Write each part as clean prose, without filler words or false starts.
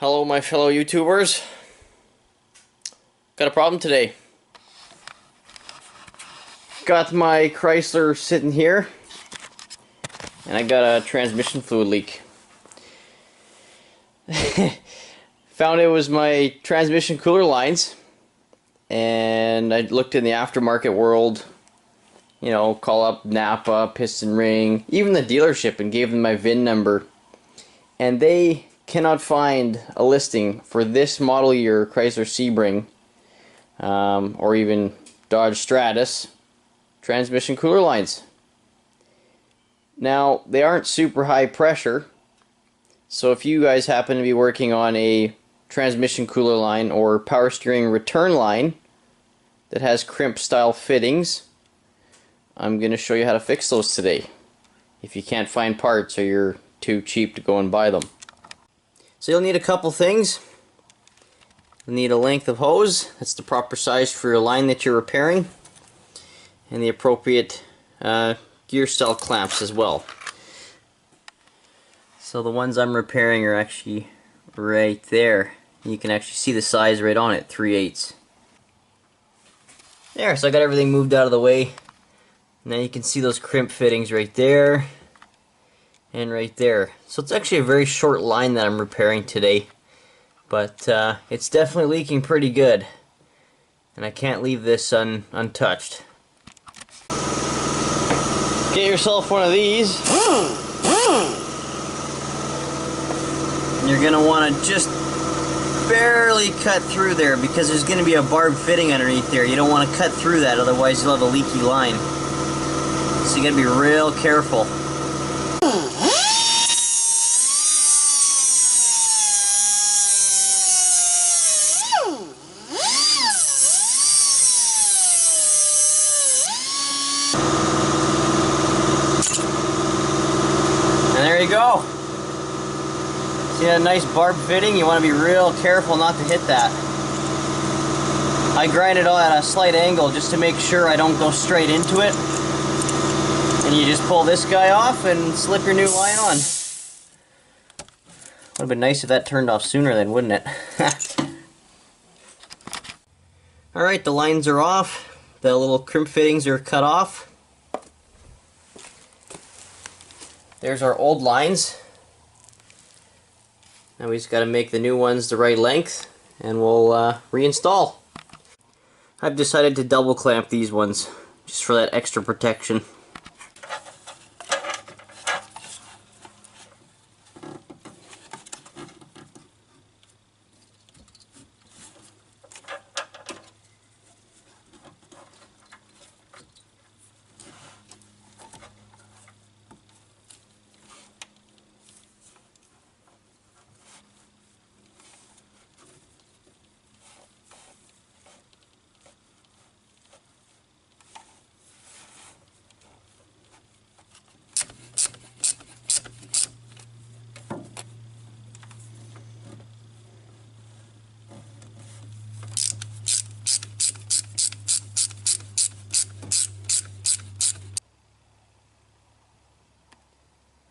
Hello my fellow YouTubers. Got a problem today. Got my Chrysler sitting here and I got a transmission fluid leak. Found it was my transmission cooler lines, and I looked in the aftermarket world, you know, call up Napa, Piston Ring, even the dealership, and gave them my VIN number, and they cannot find a listing for this model year Chrysler Sebring or even Dodge Stratus transmission cooler lines. Now, they aren't super high pressure, so if you guys happen to be working on a transmission cooler line or power steering return line that has crimp style fittings, I'm going to show you how to fix those today, if you can't find parts or you're too cheap to go and buy them. So you'll need a couple things. You'll need a length of hose, that's the proper size for your line that you're repairing, and the appropriate gear style clamps as well. So the ones I'm repairing are actually right there. You can actually see the size right on it, 3/8. There, so I got everything moved out of the way. Now you can see those crimp fittings right there and right there. So it's actually a very short line that I'm repairing today, but it's definitely leaking pretty good, and I can't leave this untouched. Get yourself one of these. And you're going to want to just barely cut through there, because there's going to be a barbed fitting underneath there. You don't want to cut through that, otherwise you'll have a leaky line. So you got to be real careful. And there you go. See that nice barb fitting? You want to be real careful not to hit that. I grind it all at a slight angle just to make sure I don't go straight into it. And you just pull this guy off and slip your new line on. Would have been nice if that turned off sooner then, wouldn't it? Alright, the lines are off. The little crimp fittings are cut off. There's our old lines. Now we just got to make the new ones the right length, and we'll reinstall. I've decided to double clamp these ones, just for that extra protection.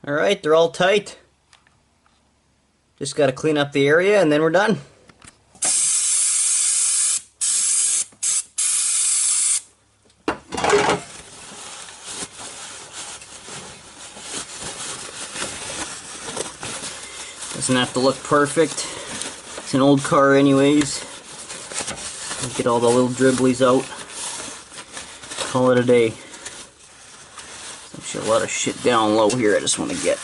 Alright, they're all tight. Just got to clean up the area and then we're done. Doesn't have to look perfect. It's an old car anyways. Get all the little dribblies out. Call it a day. Actually, a lot of shit down low here I just want to get.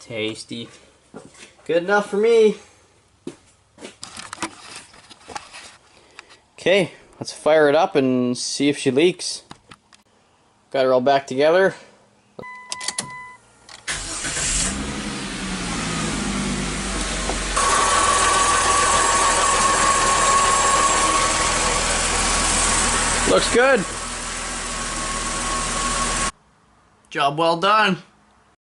Tasty. Good enough for me. Okay, let's fire it up and see if she leaks. Got her all back together. Looks good. Job well done.